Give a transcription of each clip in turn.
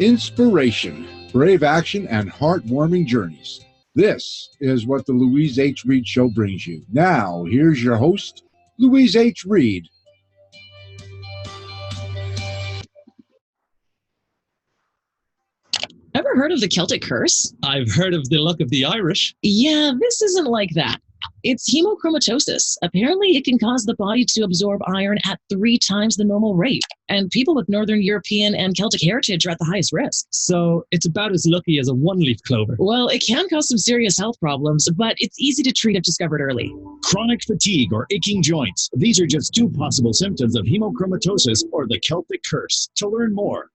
inspiration, brave action, and heartwarming journeys. This is what the Louise H. Reed Show brings you. Now, here's your host, Louise H. Reed. Ever heard of the Celtic curse? I've heard of the luck of the Irish. Yeah, this isn't like that. It's hemochromatosis. Apparently, it can cause the body to absorb iron at 3 times the normal rate. And people with Northern European and Celtic heritage are at the highest risk. So it's about as lucky as a one-leaf clover. Well, it can cause some serious health problems, but it's easy to treat if discovered early. Chronic fatigue or aching joints. These are just 2 possible symptoms of hemochromatosis or the Celtic curse. To learn more,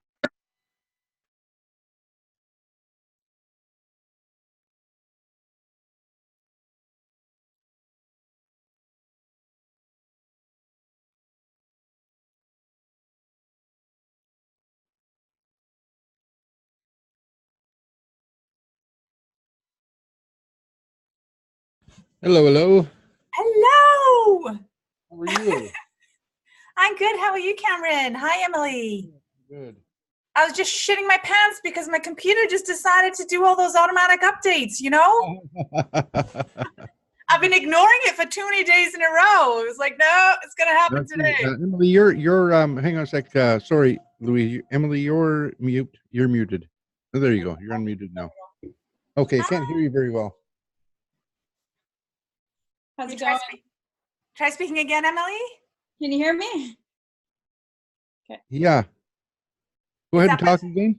Hello, hello. Hello. How are you? I'm good. How are you, Cameron? Hi, Emily. Good. I was just shitting my pants because my computer just decided to do all those automatic updates, you know? I've been ignoring it for too many days in a row. It was like, no, it's going to happen today. Emily, you're hang on a sec. Sorry, Louise. Emily, you're mute. You're muted. Oh, there you go. You're unmuted now. Okay, can't hear you very well. How's it going? Try speaking again, Emily. Can you hear me? Okay. Yeah. Go ahead and talk again.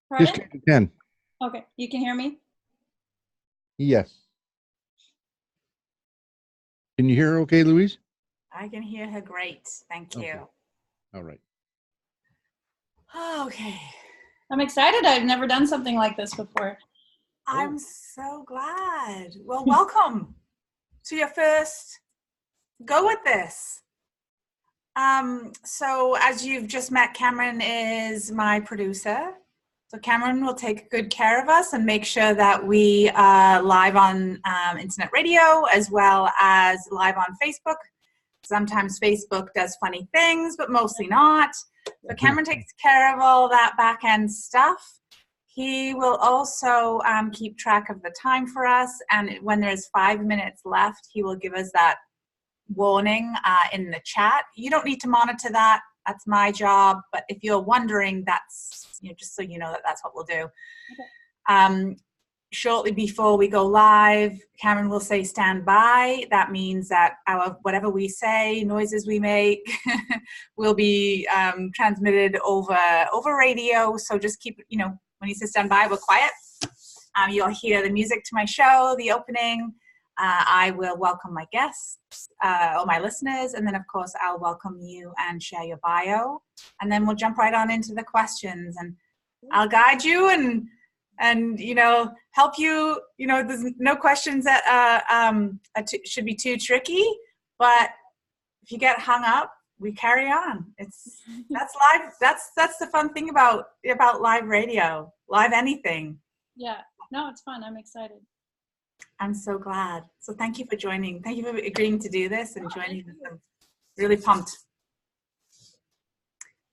Pardon? Just count to 10. Okay. You can hear me? Yes. Can you hear her okay, Louise? I can hear her great. Thank you. Okay. All right. Okay. I'm excited. I've never done something like this before. I'm so glad. Well, welcome to your first go with this. So as you've just met, Cameron is my producer. So Cameron will take good care of us and make sure that we are live on internet radio as well as live on Facebook. Sometimes Facebook does funny things, but mostly not. So Cameron takes care of all that back end stuff. He will also keep track of the time for us. And when there's 5 minutes left, he will give us that warning in the chat. You don't need to monitor that. That's my job. But if you're wondering, that's, just so you know that that's what we'll do. Okay. Shortly before we go live, Cameron will say stand by. That means that whatever we say, noises we make, will be transmitted over radio. So just keep, when he says stand by, we're quiet. You'll hear the music to my show, the opening. I will welcome my guests or my listeners. And then, of course, I'll welcome you and share your bio. And then we'll jump right on into the questions. And I'll guide you and help you. There's no questions that should be too tricky. But if you get hung up, we carry on. That's live. That's the fun thing about live radio, live anything. Yeah, no, it's fun. I'm excited. I'm so glad. So thank you for joining. Thank you for agreeing to do this and joining us. I'm really pumped.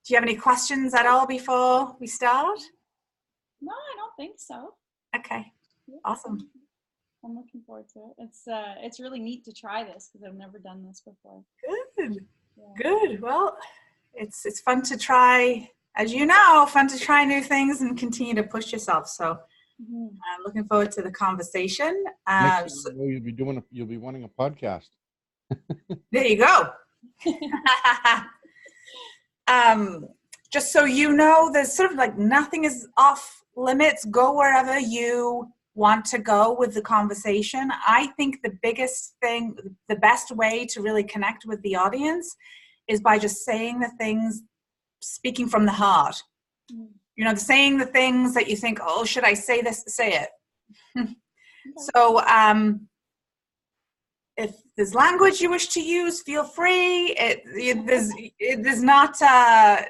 Do you have any questions at all before we start? No, I don't think so. Okay, awesome. I'm looking forward to it. It's really neat to try this because I've never done this before. Good. Yeah. Good. Well, it's fun to try, as you know, fun to try new things and continue to push yourself. So I'm looking forward to the conversation. Next thing you know, you'll be wanting a podcast. There you go. Just so you know, there's sort of like nothing is off limits. Go wherever you want to go with the conversation. I think the biggest thing, the best way to really connect with the audience is by just saying the things, speaking from the heart. Saying the things that you think, oh, should I say this? Say it. So if there's language you wish to use, feel free. There's not,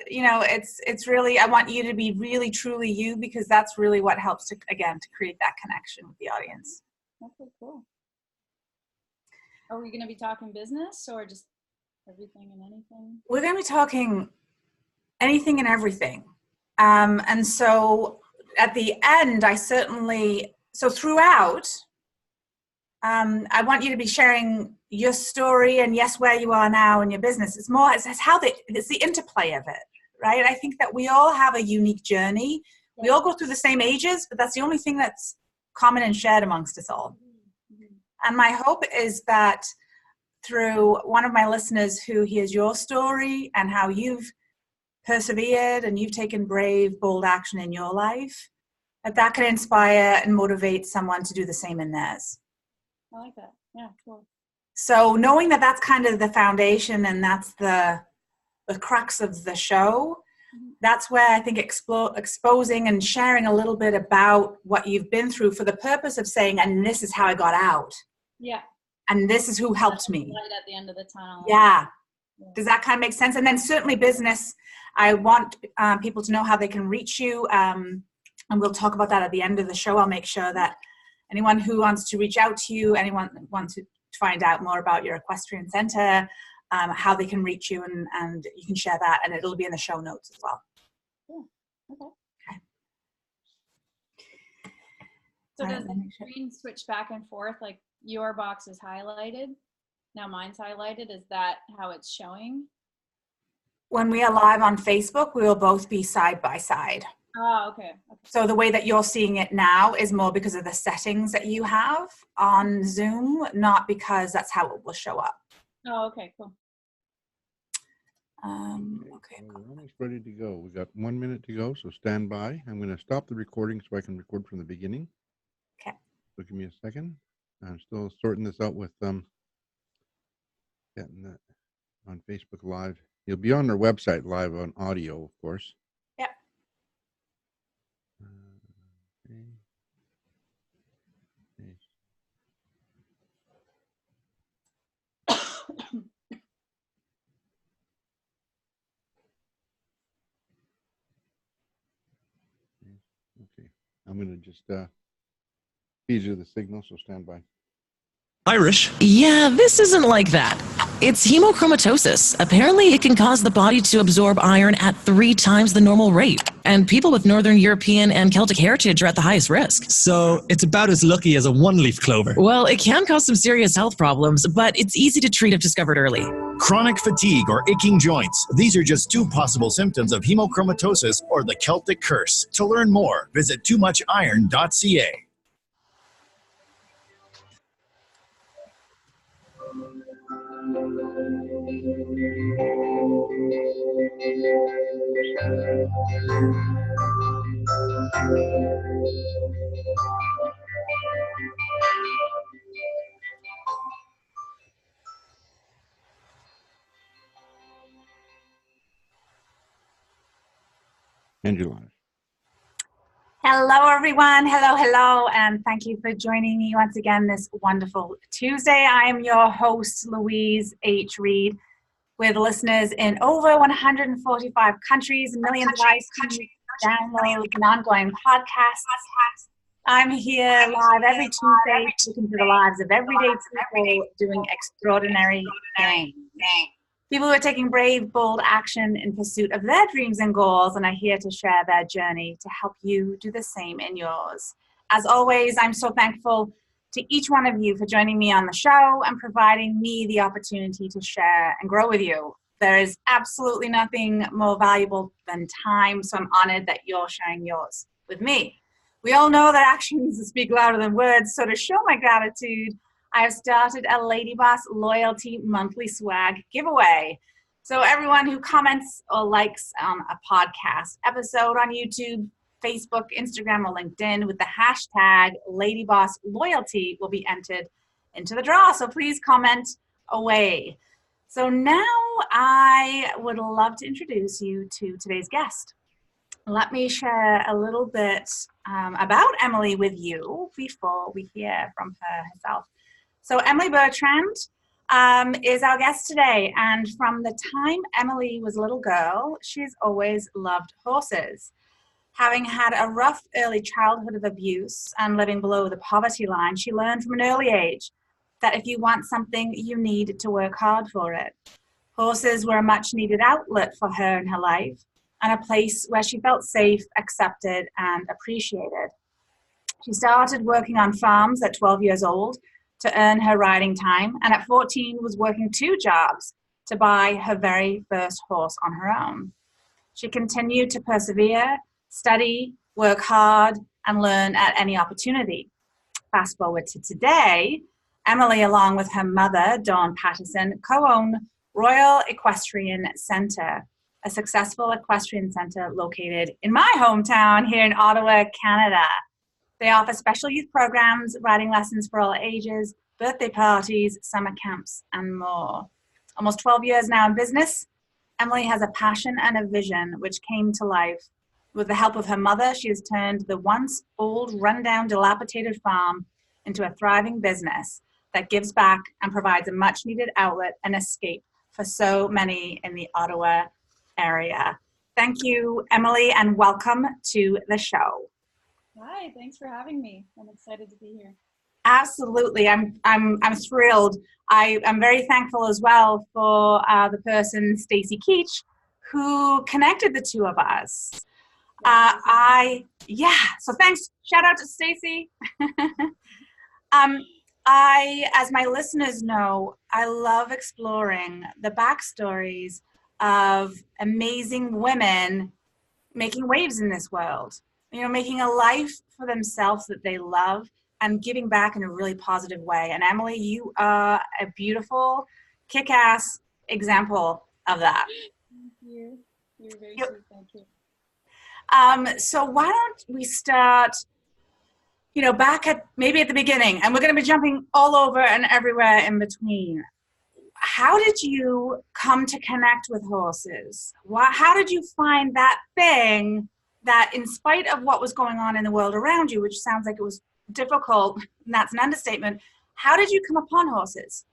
it's really, I want you to be really, truly you, because that's really what helps to create that connection with the audience. Okay, cool. Are we going to be talking business or just everything and anything? We're going to be talking anything and everything. And so at the end, throughout, I want you to be sharing your story and yes, where you are now in your business. It's the interplay of it, right? I think that we all have a unique journey. We all go through the same ages, but that's the only thing that's common and shared amongst us all. And my hope is that through one of my listeners who hears your story and how you've persevered and you've taken brave, bold action in your life, that can inspire and motivate someone to do the same in theirs. I like that. Yeah, cool. So knowing that that's kind of the foundation and that's the crux of the show, that's where I think exposing and sharing a little bit about what you've been through for the purpose of saying, and this is how I got out. Yeah. And this is who helped me. Light at the end of the tunnel. Yeah. Does that kind of make sense? And then certainly business, I want people to know how they can reach you. And we'll talk about that at the end of the show. I'll make sure that anyone who wants to reach out to you, anyone who wants to find out more about your equestrian center, how they can reach you, and you can share that, and it'll be in the show notes as well. Yeah. Okay. So does the screen switch back and forth? Like your box is highlighted, now mine's highlighted. Is that how it's showing? When we are live on Facebook, we will both be side by side. Oh, okay. So the way that you're seeing it now is more because of the settings that you have on Zoom, not because that's how it will show up. Oh, okay, cool. Okay. We're almost ready to go. We got 1 minute to go, so stand by. I'm going to stop the recording so I can record from the beginning. Okay. So give me a second. I'm still sorting this out with getting that on Facebook Live. You'll be on our website live on audio, of course. Yep. Okay. Okay. I'm going to just feed you the signal, so stand by. Irish. Yeah, this isn't like that. It's hemochromatosis. Apparently, it can cause the body to absorb iron at 3 times the normal rate. And people with Northern European and Celtic heritage are at the highest risk. So it's about as lucky as a one-leaf clover. Well, it can cause some serious health problems, but it's easy to treat if discovered early. Chronic fatigue or aching joints. These are just 2 possible symptoms of hemochromatosis or the Celtic curse. To learn more, visit toomuchiron.ca. And you're live. Hello, everyone. Hello, and thank you for joining me once again this wonderful Tuesday. I am your host, Louise H. Reed, with listeners in over 145 countries, millions of iTunes downloads, and ongoing podcasts. I'm here live every Tuesday, looking for the lives of everyday people doing extraordinary things. People who are taking brave, bold action in pursuit of their dreams and goals and are here to share their journey to help you do the same in yours. As always, I'm so thankful to each one of you for joining me on the show and providing me the opportunity to share and grow with you. There is absolutely nothing more valuable than time, so I'm honored that you're sharing yours with me. We all know that actions speak louder than words, so to show my gratitude, I have started a Lady Boss Loyalty Monthly Swag giveaway. So everyone who comments or likes a podcast episode on YouTube, Facebook, Instagram, or LinkedIn with the hashtag Lady Boss Loyalty will be entered into the draw. So please comment away. So now I would love to introduce you to today's guest. Let me share a little bit about Emily with you before we hear from her herself. So Emily Bertrand is our guest today, and from the time Emily was a little girl, she's always loved horses. Having had a rough early childhood of abuse and living below the poverty line, she learned from an early age that if you want something, you need to work hard for it. Horses were a much needed outlet for her in her life, and a place where she felt safe, accepted, and appreciated. She started working on farms at 12 years old to earn her riding time, and at 14 was working 2 jobs to buy her very first horse on her own. She continued to persevere, study, work hard, and learn at any opportunity. Fast forward to today, Emily, along with her mother, Dawn Patterson, co-own Royal Equestrian Centre, a successful equestrian centre located in my hometown here in Ottawa, Canada. They offer special youth programs, riding lessons for all ages, birthday parties, summer camps, and more. Almost 12 years now in business, Emily has a passion and a vision which came to life. With the help of her mother, she has turned the once old, rundown, dilapidated farm into a thriving business that gives back and provides a much-needed outlet and escape for so many in the Ottawa area. Thank you, Emily, and welcome to the show. Hi, thanks for having me. I'm excited to be here. Absolutely, I'm thrilled. I'm very thankful as well for the person, Stacy Keach, who connected the two of us. So thanks. Shout out to Stacy. As my listeners know, I love exploring the backstories of amazing women making waves in this world. You know, making a life for themselves that they love and giving back in a really positive way. And Emily, you are a beautiful, kick-ass example of that. Thank you. You're very sweet. Thank you. So why don't we start, back at the beginning, and we're going to be jumping all over and everywhere in between. How did you come to connect with horses? How did you find that thing that, in spite of what was going on in the world around you, which sounds like it was difficult, and that's an understatement, how did you come upon horses?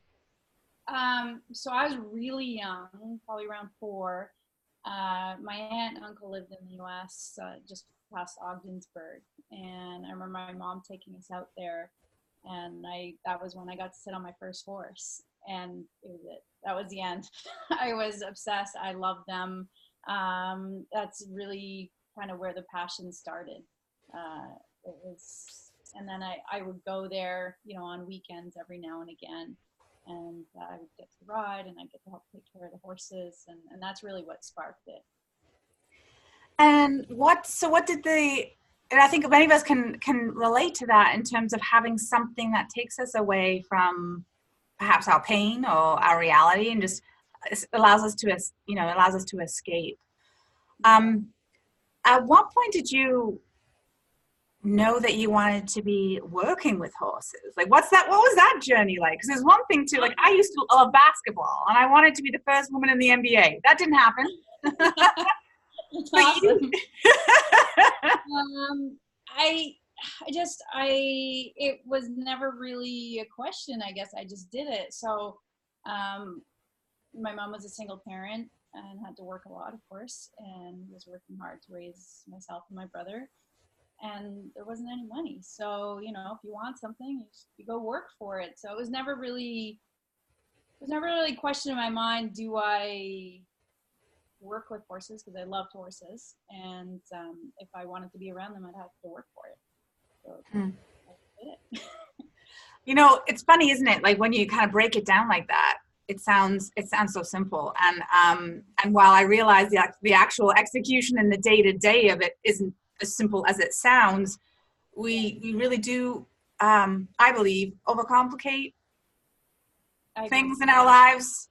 So I was really young, probably around 4. My aunt and uncle lived in the U.S., just past Ogdensburg, and I remember my mom taking us out there, and that was when I got to sit on my first horse, and it was it. That was the end. I was obsessed. I loved them. That's really kind of where the passion started. And then I would go there, on weekends every now and again, and I would get to ride, and I get to help take care of the horses, and that's really what sparked it. And what did and I think many of us can relate to that in terms of having something that takes us away from perhaps our pain or our reality and just allows us to escape. At what point did you know that you wanted to be working with horses? Like, what was that journey like? Because there's one thing too, like I used to love basketball and I wanted to be the first woman in the NBA. That didn't happen. That's awesome. It was never really a question, I guess. I just did it. So, my mom was a single parent and had to work a lot, of course, and was working hard to raise myself and my brother. And there wasn't any money. So, if you want something, you go work for it. So it was never really a question in my mind, do I work with horses? Because I loved horses. And if I wanted to be around them, I'd have to work for it. So I did it. It's funny, isn't it? Like when you kind of break it down like that, it sounds so simple. And while I realize the actual execution and the day-to-day of it isn't as simple as it sounds, we really do, I believe, overcomplicate things in our lives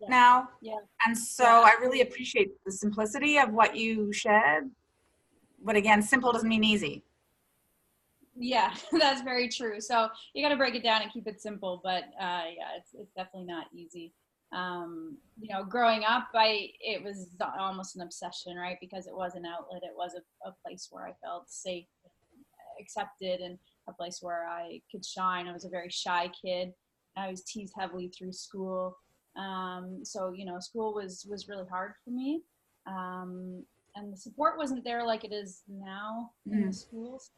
now. Yeah. And so I really appreciate the simplicity of what you shared. But again, simple doesn't mean easy. Yeah, that's very true. So you got to break it down and keep it simple. But it's definitely not easy. Growing up, it was almost an obsession, right? Because it was an outlet. It was a place where I felt safe, accepted, and a place where I could shine. I was a very shy kid. I was teased heavily through school. So school was really hard for me. And the support wasn't there like it is now in the schools,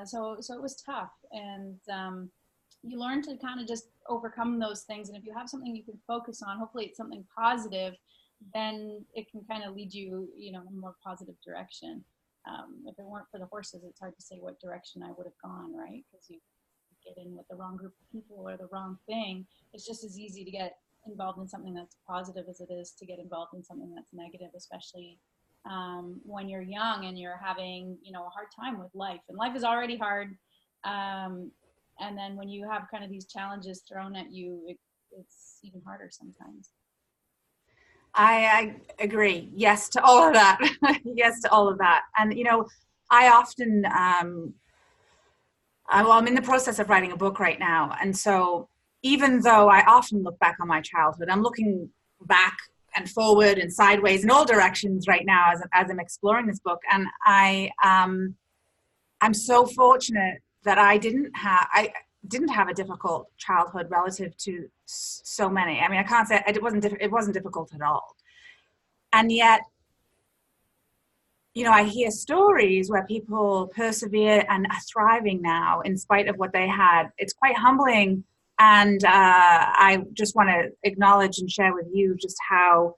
so it was tough. And you learn to kind of just overcome those things. And if you have something you can focus on, hopefully it's something positive, then it can kind of lead you, in a more positive direction. If it weren't for the horses, it's hard to say what direction I would have gone, right? Because you get in with the wrong group of people or the wrong thing. It's just as easy to get involved in something that's positive as it is to get involved in something that's negative, especially when you're young and you're having, a hard time with life. And life is already hard. And then when you have kind of these challenges thrown at you, it's even harder sometimes. I agree. Yes to all of that. Yes to all of that. And, I often, I'm in the process of writing a book right now. And so even though I often look back on my childhood, I'm looking back and forward and sideways in all directions right now as I'm exploring this book. And I'm so fortunate that I didn't have a difficult childhood relative to so many. I mean, I can't say it wasn't difficult at all. And yet, I hear stories where people persevere and are thriving now in spite of what they had. It's quite humbling. And I just want to acknowledge and share with you just how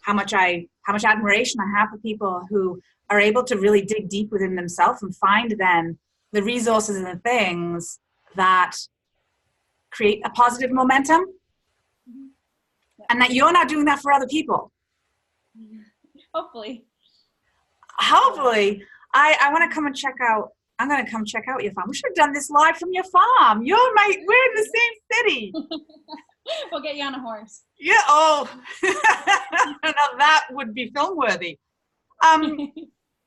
much admiration I have for people who are able to really dig deep within themselves and find then the resources and the things that create a positive momentum. Mm-hmm. Yeah. And that you're not doing that for other people. Hopefully, I want to come and check out. I'm going to come check out your farm. We should have done this live from your farm. We're in the same city. We'll get you on a horse. Yeah. Oh, now that would be film worthy.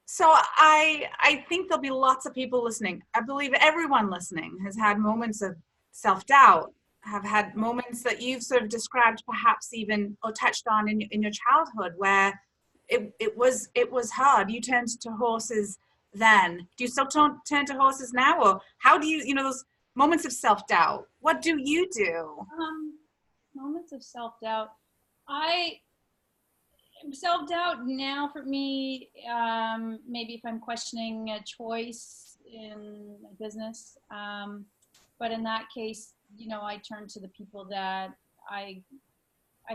So I think there'll be lots of people listening. I believe everyone listening has had moments of self-doubt, have had moments that you've sort of described, perhaps even or touched on in your childhood, where it was hard. You turned to horses then. Do you still turn to horses now, or how do you those moments of self-doubt? What do you do? Moments of self-doubt. Self-doubt now for me, maybe if I'm questioning a choice in my business, but in that case, I turn to the people that I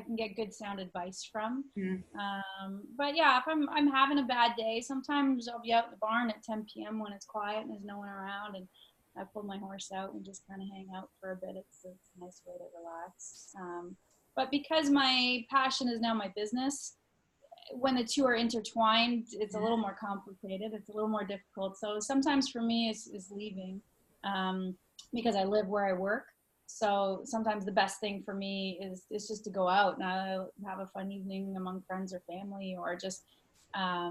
can get good sound advice from. But yeah, if I'm having a bad day, sometimes I'll be out in the barn at 10 p.m. when it's quiet and there's no one around, and I pull my horse out and just kind of hang out for a bit. It's a nice way to relax. But because my passion is now my business, when the two are intertwined, it's a little more complicated. It's a little more difficult. So sometimes for me is leaving because I live where I work. So sometimes the best thing for me is just to go out and have a fun evening among friends or family, or just, I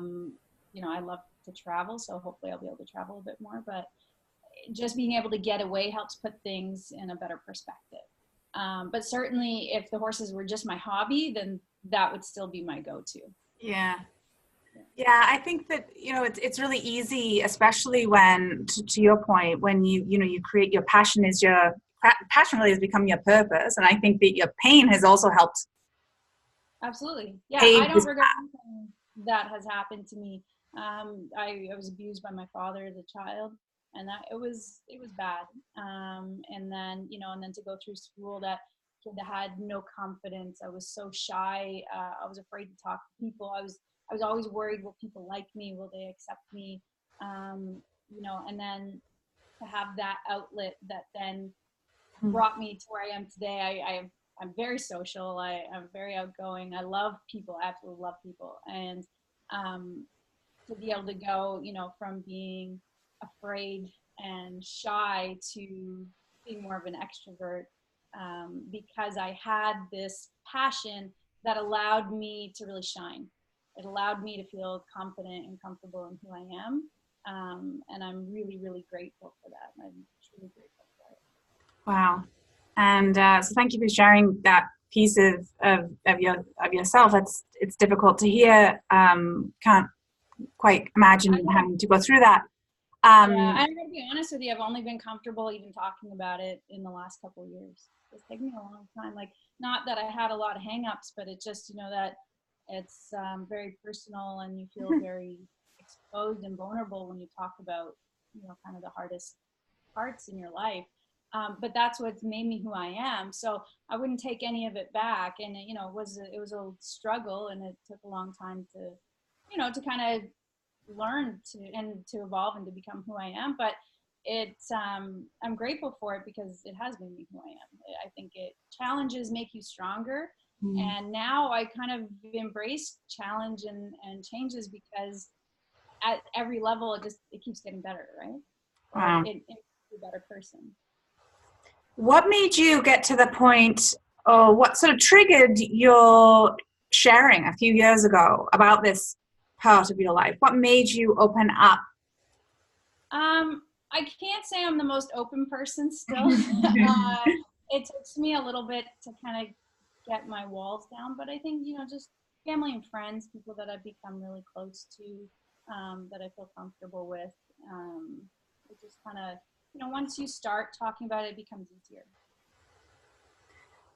love to travel. So hopefully I'll be able to travel a bit more, but just being able to get away helps put things in a better perspective. But certainly if the horses were just my hobby, then that would still be my go-to. Yeah, I think that, it's really easy, especially when, to your point, when you create your passion passion really has become your purpose. And I think that your pain has also helped. Absolutely. Yeah, I don't regret anything that has happened to me. I was abused by my father as a child, and that it was bad. And then, and then to go through school, that kid that had no confidence. I was so shy. I was afraid to talk to people. I was always worried, will people like me? Will they accept me? And then to have that outlet that then brought me to where I am today. I'm very social. I'm very outgoing. I love people, absolutely love people. And to be able to go, from being afraid and shy to being more of an extrovert, because I had this passion that allowed me to really shine. It allowed me to feel confident and comfortable in who I am. And I'm really, really grateful for that. I'm truly grateful for it. Wow. And so thank you for sharing that piece of yourself. It's difficult to hear. Can't quite imagine having to go through that. Yeah, I'm going to be honest with you. I've only been comfortable even talking about it in the last couple of years. It's taken me a long time. Like, not that I had a lot of hang-ups, but it just, that it's very personal, and you feel very exposed and vulnerable when you talk about, kind of the hardest parts in your life. But that's what's made me who I am. So I wouldn't take any of it back. And you know, it was a struggle, and it took a long time to, you know, to kind of learn to evolve and to become who I am. But it's I'm grateful for it because it has made me who I am. I think challenges make you stronger. And now I kind of embrace challenge and changes because at every level it keeps getting better, right? Wow. It makes you a better person. What made you get to the point, or what sort of triggered your sharing a few years ago about this part of your life? What made you open up? I can't say I'm the most open person still. It takes me a little bit to kind of get my walls down, but I think, you know, just family and friends, people that I've become really close to, that I feel comfortable with. It just kind of, you know, once you start talking about it, it becomes easier.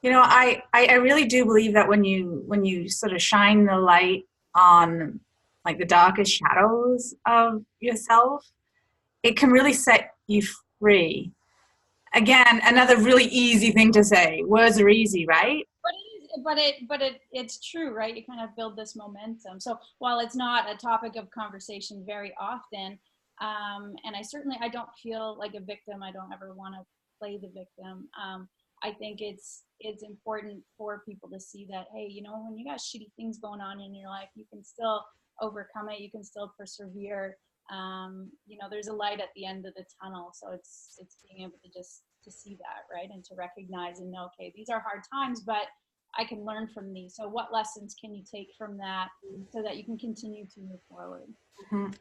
You know, I really do believe that when you sort of shine the light on like the darkest shadows of yourself, it can really set you free. Again, another really easy thing to say. Words are easy, right? It's true, right? You kind of build this momentum. So while it's not a topic of conversation very often, and I don't feel like a victim. I don't ever want to play the victim. I think it's important for people to see that, hey, you know, when you got shitty things going on in your life, you can still overcome it. You can still persevere. You know, there's a light at the end of the tunnel. So it's being able to see that, right? And to recognize and know, okay, these are hard times, but I can learn from these. So what lessons can you take from that so that you can continue to move forward?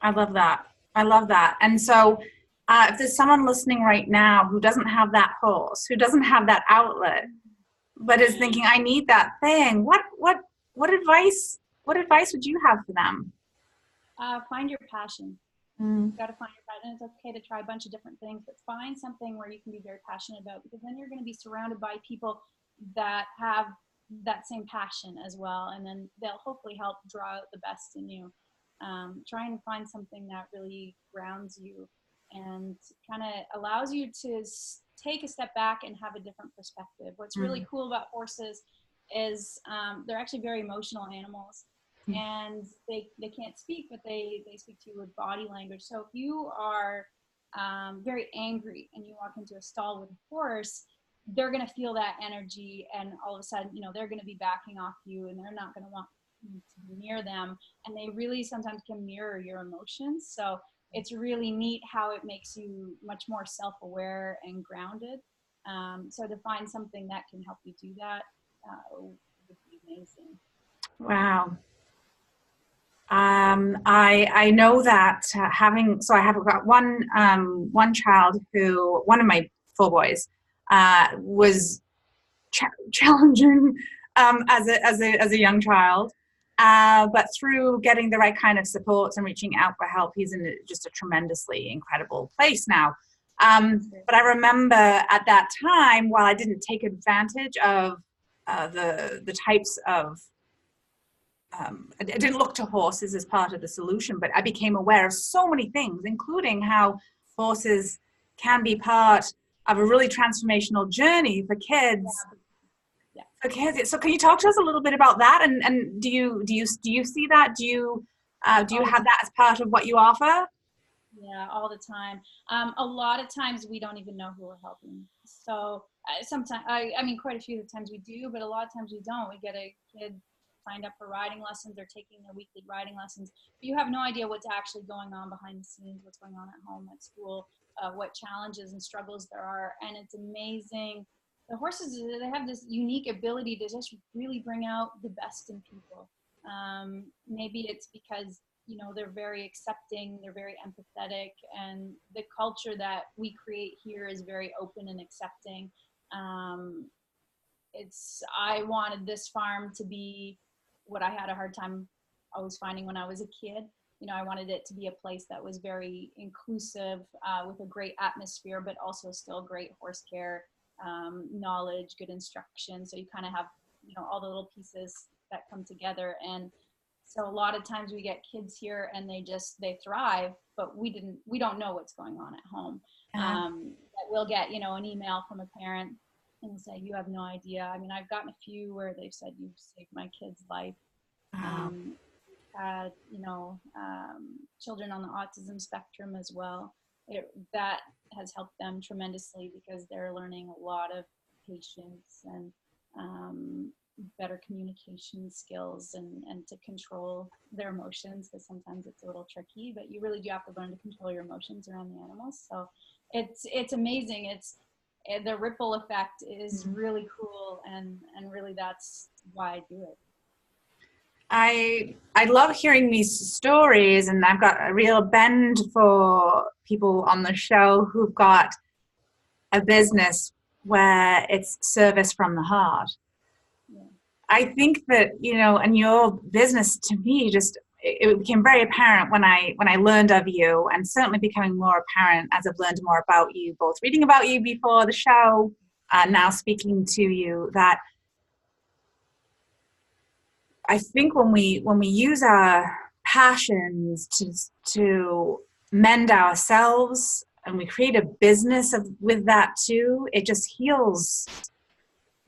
I love that. I love that. And so if there's someone listening right now who doesn't have that horse, who doesn't have that outlet, but is thinking, I need that thing, what advice would you have for them? Find your passion. You've got to find your passion. It's okay to try a bunch of different things, but find something where you can be very passionate about, because then you're going to be surrounded by people that have that same passion as well, and then they'll hopefully help draw out the best in you. Try and find something that really grounds you and kind of allows you to take a step back and have a different perspective. What's really cool about horses is they're actually very emotional animals. And they can't speak, but they speak to you with body language. So if you are very angry and you walk into a stall with a horse, they're going to feel that energy, and all of a sudden, you know, they're going to be backing off you, and they're not going to want you to be near them. And they really sometimes can mirror your emotions. So it's really neat how it makes you much more self-aware and grounded. So to find something that can help you do that would be amazing. Wow. I know that I have got one child who, one of my 4 boys, was challenging as a young child, but through getting the right kind of support and reaching out for help, he's in just a tremendously incredible place now. But I remember at that time, while I didn't take advantage of the types of I didn't look to horses as part of the solution, but I became aware of so many things, including how horses can be part of a really transformational journey for kids. Yeah. For kids. So can you talk to us a little bit about that? And do you see that? Do you have that as part of what you offer? Yeah, all the time. A lot of times we don't even know who we're helping. So sometimes, I mean, quite a few of the times we do, but a lot of times we don't. We get a kid signed up for riding lessons or taking their weekly riding lessons, but you have no idea what's actually going on behind the scenes, what's going on at home, at school, what challenges and struggles there are. And it's amazing. The horses, they have this unique ability to just really bring out the best in people. Maybe it's because, you know, they're very accepting, they're very empathetic, and the culture that we create here is very open and accepting. I wanted this farm to be what I had a hard time always finding when I was a kid. You know, I wanted it to be a place that was very inclusive, with a great atmosphere, but also still great horse care, knowledge, good instruction. So you kind of have, you know, all the little pieces that come together. And so a lot of times we get kids here and they thrive, but we don't know what's going on at home. we'll get, you know, an email from a parent and say, you have no idea. I mean, I've gotten a few where they've said, you've saved my kid's life. Had, you know, children on the autism spectrum as well. That has helped them tremendously because they're learning a lot of patience and better communication skills and to control their emotions, because sometimes it's a little tricky, but you really do have to learn to control your emotions around the animals. So it's amazing. The ripple effect is really cool, and really that's why I do it. I love hearing these stories, and I've got a real bend for people on the show who've got a business where it's service from the heart. Yeah. I think that, you know, and your business to me just, it became very apparent when I learned of you, and certainly becoming more apparent as I've learned more about you, both reading about you before the show, now speaking to you, that I think when we use our passions to mend ourselves, and we create a business with that too, it just heals.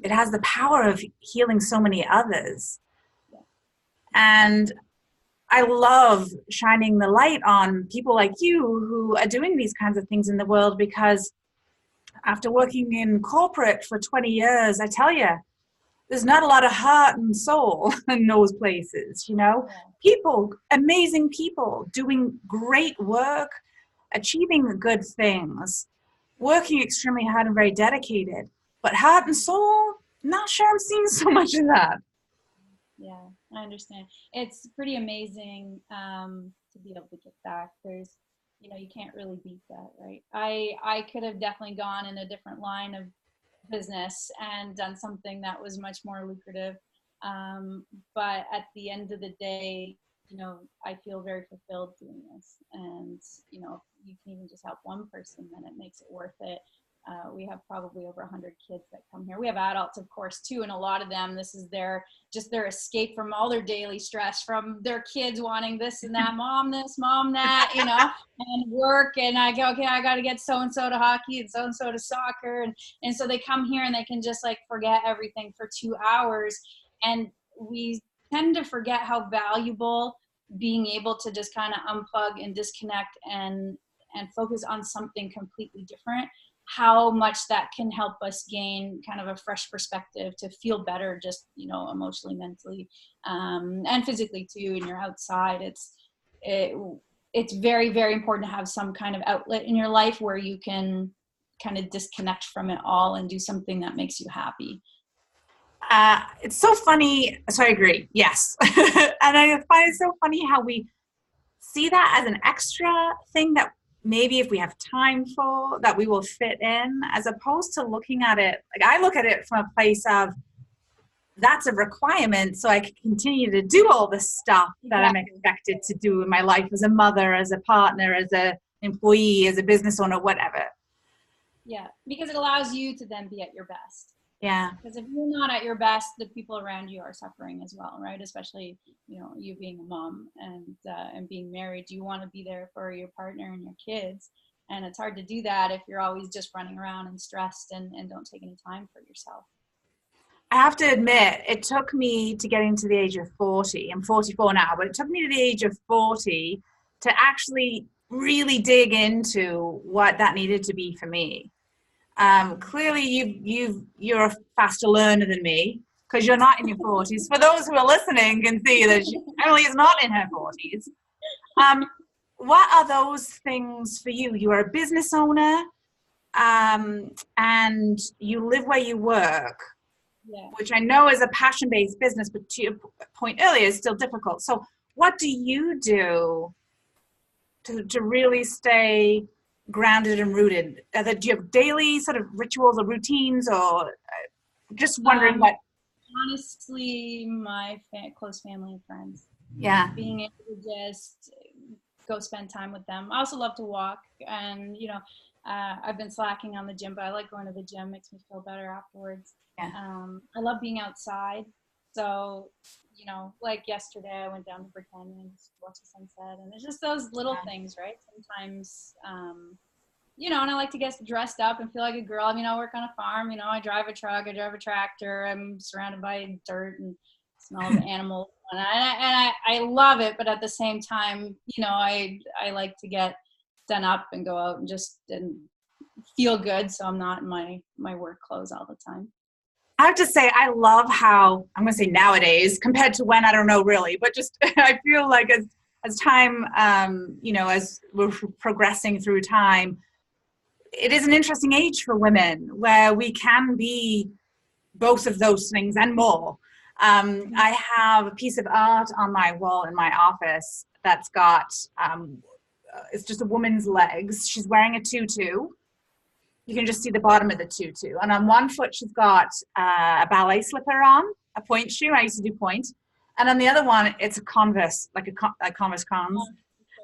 It has the power of healing so many others. And I love shining the light on people like you who are doing these kinds of things in the world, because after working in corporate for 20 years, I tell you, there's not a lot of heart and soul in those places, you know? People, amazing people, doing great work, achieving good things, working extremely hard and very dedicated. But heart and soul, not sure I'm seeing so much of that. Yeah, I understand. It's pretty amazing to be able to get back. There's, you know, you can't really beat that, right? I could have definitely gone in a different line of business and done something that was much more lucrative. But at the end of the day, you know, I feel very fulfilled doing this. And, you know, if you can even just help one person, then it makes it worth it. We have probably over 100 kids that come here. We have adults, of course, too, and a lot of them, this is their escape from all their daily stress, from their kids wanting this and that, mom this, mom that, you know, and work. And I go, okay, I got to get so-and-so to hockey and so-and-so to soccer. And so they come here and they can just like forget everything for 2 hours. And we tend to forget how valuable being able to just kind of unplug and disconnect and focus on something completely different, how much that can help us gain kind of a fresh perspective to feel better, just, you know, emotionally, mentally, and physically too. And you're outside. It's very, very important to have some kind of outlet in your life where you can kind of disconnect from it all and do something that makes you happy. It's so funny. So I agree. Yes. And I find it so funny how we see that as an extra thing that maybe if we have time for, that we will fit in, as opposed to looking at it, like I look at it from a place of, that's a requirement so I can continue to do all the stuff that I'm expected to do in my life as a mother, as a partner, as an employee, as a business owner, whatever. Yeah, because it allows you to then be at your best. Yeah. Because if you're not at your best, the people around you are suffering as well, right? Especially, you know, you being a mom and being married, you want to be there for your partner and your kids. And it's hard to do that if you're always just running around and stressed and don't take any time for yourself. I have to admit, it took me to getting to the age of 40. I'm 44 now, but it took me to the age of 40 to actually really dig into what that needed to be for me. Clearly, you're a faster learner than me, because you're not in your 40s. For those who are listening can see that Emily is not in her 40s. What are those things for you? You are a business owner, and you live where you work, which I know is a passion-based business, but to your point earlier, is still difficult. So what do you do to really stay grounded and rooted? Do you have daily sort of rituals or routines, or just wondering what? Honestly, my close family and friends. Yeah. Being able to just go spend time with them. I also love to walk, and, you know, I've been slacking on the gym, but I like going to the gym. Makes me feel better afterwards. Yeah. I love being outside. So, you know, like yesterday I went down to Britannia and just watched the sunset, and it's just those little things, right? Sometimes and I like to get dressed up and feel like a girl. I mean, I work on a farm, I drive a truck, I drive a tractor, I'm surrounded by dirt and smell of animals. And I love it, but at the same time, I like to get done up and go out and just feel good, so I'm not in my work clothes all the time. I have to say, I love how, I'm going to say nowadays, compared to when, I don't know really, but just I feel like as time, as we're progressing through time, it is an interesting age for women where we can be both of those things and more. I have a piece of art on my wall in my office that's got, it's just a woman's legs. She's wearing a tutu. You can just see the bottom of the tutu. And on one foot, she's got a ballet slipper on, a point shoe. I used to do point. And on the other one, it's a Converse, like a Converse Cons.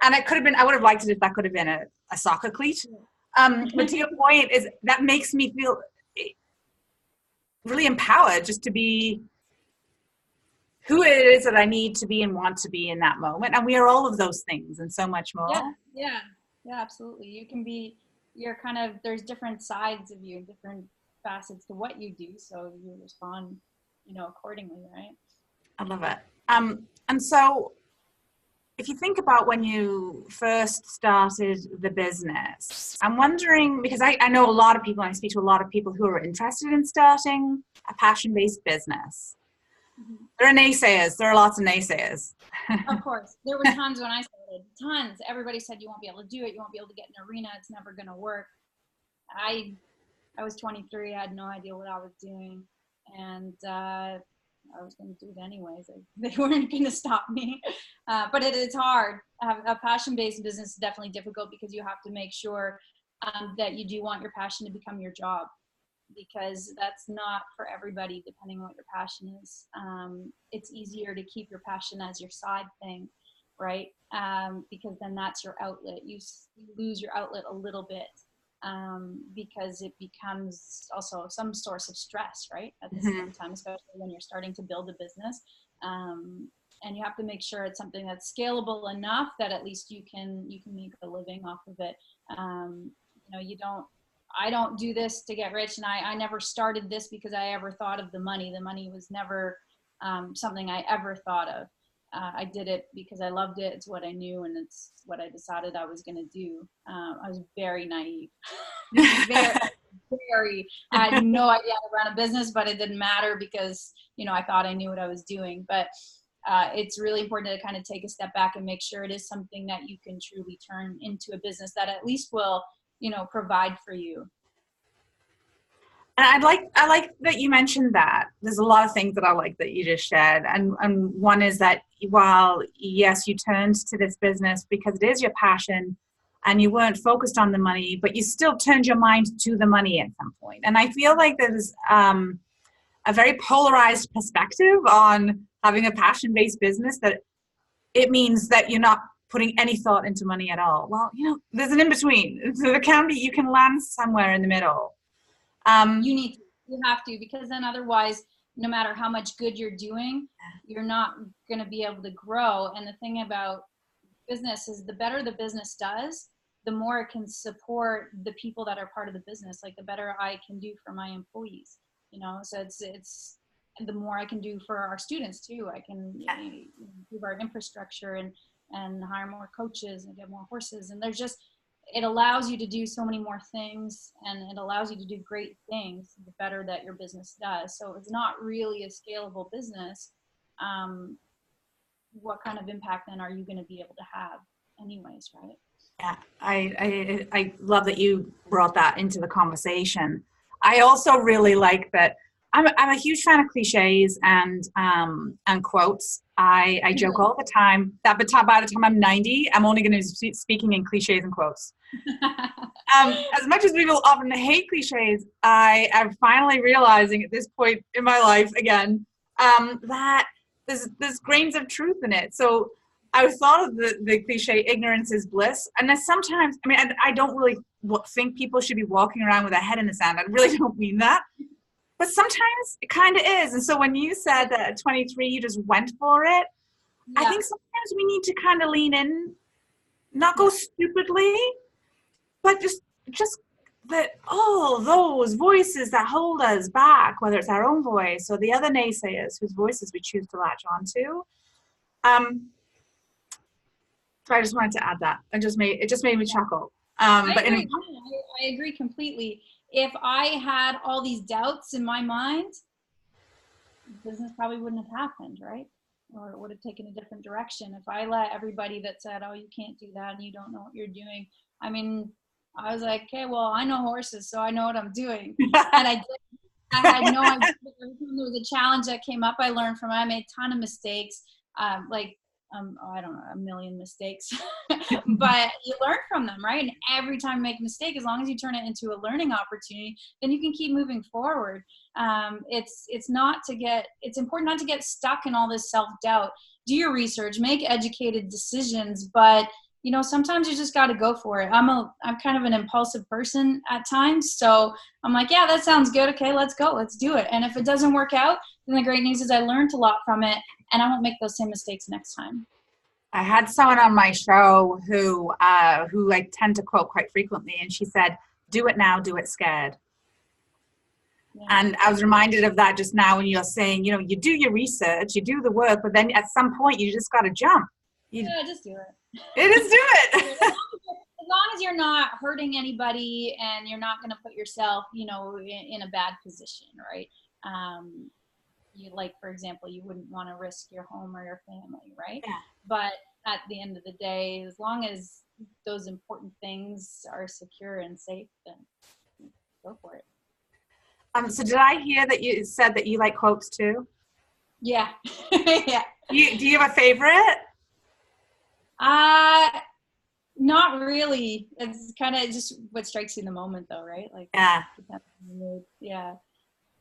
And it could have been, I would have liked it if that could have been a soccer cleat. But to your point, is that makes me feel really empowered just to be who it is that I need to be and want to be in that moment. And we are all of those things and so much more. Yeah, absolutely. You can be, there's different sides of you, different facets to what you do. So you respond, accordingly, right? I love it. And so if you think about when you first started the business, I'm wondering, because I know a lot of people, and I speak to a lot of people who are interested in starting a passion-based business. Mm-hmm. There are naysayers. There are lots of naysayers. Of course. There were times when I started, tons. Everybody said, you won't be able to do it. You won't be able to get in an arena. It's never going to work. I was 23. I had no idea what I was doing. And I was going to do it anyways. They weren't going to stop me. But it is hard. A passion-based business is definitely difficult because you have to make sure that you do want your passion to become your job, because that's not for everybody, depending on what your passion is. It's easier to keep your passion as your side thing, right? Because then that's your outlet. You lose your outlet a little bit. Because it becomes also some source of stress, right? At the same time, especially when you're starting to build a business. And you have to make sure it's something that's scalable enough that at least you can make a living off of it. I don't do this to get rich, and I never started this because I ever thought of the money. The money was never something I ever thought of. I did it because I loved it. It's what I knew, and it's what I decided I was going to do. I was very naive. very. I had no idea how to run a business, but it didn't matter because, I thought I knew what I was doing. But it's really important to kind of take a step back and make sure it is something that you can truly turn into a business that at least will, provide for you. And I like that you mentioned that. There's a lot of things that I like that you just shared. And one is that while, yes, you turned to this business because it is your passion and you weren't focused on the money, but you still turned your mind to the money at some point. And I feel like there's a very polarized perspective on having a passion-based business, that it means that you're not putting any thought into money at all. Well, there's an in-between. So you can land somewhere in the middle. You have to, because then otherwise, no matter how much good you're doing, you're not going to be able to grow. And the thing about business is the better the business does, the more it can support the people that are part of the business. Like the better I can do for my employees, so it's the more I can do for our students too. I can improve our infrastructure and hire more coaches and get more horses. And it allows you to do so many more things, and it allows you to do great things the better that your business does. So it's not really a scalable business. What kind of impact then are you going to be able to have anyways, right? Yeah, I love that you brought that into the conversation. I also really like that. I'm a huge fan of cliches and quotes. I joke all the time that by the time I'm 90, I'm only going to be speaking in cliches and quotes. As much as people often hate cliches, I am finally realizing at this point in my life again that there's grains of truth in it. So I thought of the cliche, ignorance is bliss. And then sometimes, I don't really think people should be walking around with their head in the sand. I really don't mean that. But sometimes it kind of is. And so when you said that at 23, you just went for it, I think sometimes we need to kind of lean in, not go stupidly, but just just that all those voices that hold us back, whether it's our own voice or the other naysayers whose voices we choose to latch onto. So I just wanted to add that. It just made me chuckle. I agree. I agree completely. If I had all these doubts in my mind, business probably wouldn't have happened, right? Or it would have taken a different direction. If I let everybody that said, oh, you can't do that and you don't know what you're doing. I mean, I was like, okay, well, I know horses, so I know what I'm doing. And I did. I had no idea. Every time there was a challenge that came up, I learned from it. I made a ton of mistakes, I don't know, a million mistakes, but you learn from them, right? And every time you make a mistake, as long as you turn it into a learning opportunity, then you can keep moving forward. It's important not to get stuck in all this self-doubt. Do your research, make educated decisions, but you know, sometimes you just got to go for it. I'm kind of an impulsive person at times. So I'm like, yeah, that sounds good. Okay, let's go. Let's do it. And if it doesn't work out, then the great news is I learned a lot from it and I won't make those same mistakes next time. I had someone on my show who I tend to quote quite frequently, and she said, do it now, do it scared. Yeah. And I was reminded of that just now when you're saying, you know, you do your research, you do the work, but then at some point you just got to jump. Yeah, just do it. Just do it. As long as you're not hurting anybody and you're not going to put yourself, you know, in a bad position, right? For example, you wouldn't want to risk your home or your family, right? Yeah. But at the end of the day, as long as those important things are secure and safe, then go for it. So did I hear that you said that you like quotes too? Yeah. Yeah. Do you have a favorite? Not really. It's kind of just what strikes you in the moment, though, right? Like, yeah. Yeah.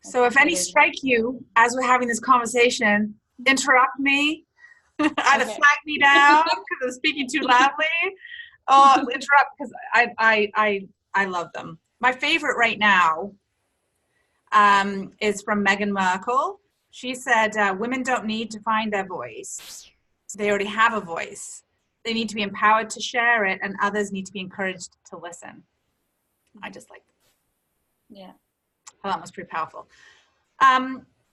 So if any strike you as we're having this conversation, interrupt me, either flag me down because I'm speaking too loudly, or interrupt because I love them. My favorite right now is from Meghan Markle. She said, women don't need to find their voice. They already have a voice. They need to be empowered to share it, and others need to be encouraged to listen. I just like that. Yeah. Oh, that was pretty powerful.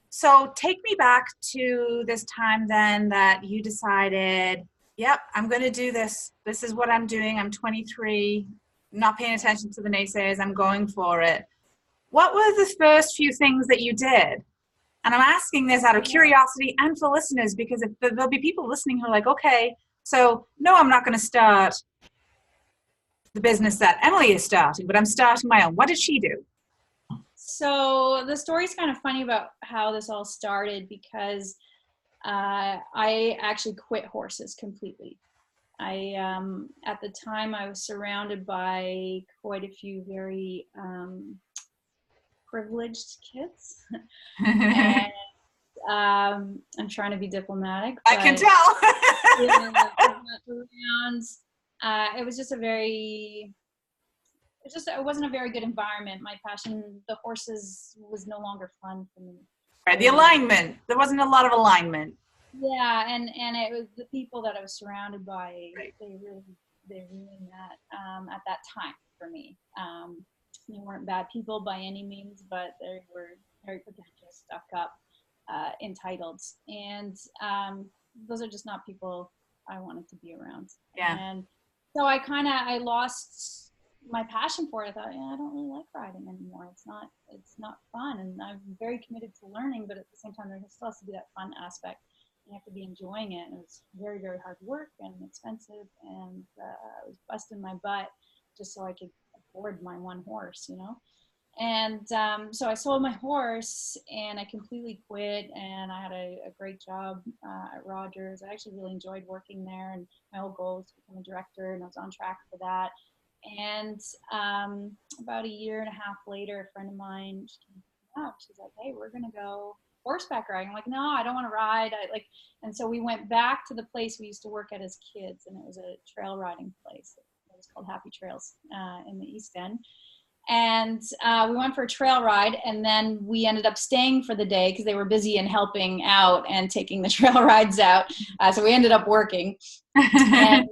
So take me back to this time then that you decided, yep, I'm going to do this. This is what I'm doing. I'm 23, not paying attention to the naysayers. I'm going for it. What were the first few things that you did? And I'm asking this out of curiosity and for listeners, because if there'll be people listening who are like, okay, so no, I'm not going to start the business that Emily is starting, but I'm starting my own. What did she do? So the story's kind of funny about how this all started because I actually quit horses completely. At the time I was surrounded by quite a few very privileged kids. And I'm trying to be diplomatic. I can tell. It was just it wasn't a very good environment. My passion, the horses, was no longer fun for me. Right, the alignment. There wasn't a lot of alignment. Yeah, and it was the people that I was surrounded by. Right. They ruined that at that time for me. They weren't bad people by any means, but they were very pretentious, stuck up, entitled, and those are just not people I wanted to be around. Yeah. And so I lost my passion for it. I thought, I don't really like riding anymore. It's not fun, and I'm very committed to learning, but at the same time, there still has to be that fun aspect. You have to be enjoying it, and it was very, very hard work and expensive, and I was busting my butt just so I could afford my one horse, you know. And so I sold my horse, and I completely quit, and I had a great job at Rogers. I actually really enjoyed working there, and my whole goal was to become a director, and I was on track for that. And about a year and a half later, a friend of mine, she came up. She's like, "Hey, we're gonna go horseback riding." I'm like, "No, I don't want to ride." And so we went back to the place we used to work at as kids, and it was a trail riding place. It was called Happy Trails in the East End. And we went for a trail ride, and then we ended up staying for the day because they were busy and helping out and taking the trail rides out. So we ended up working. And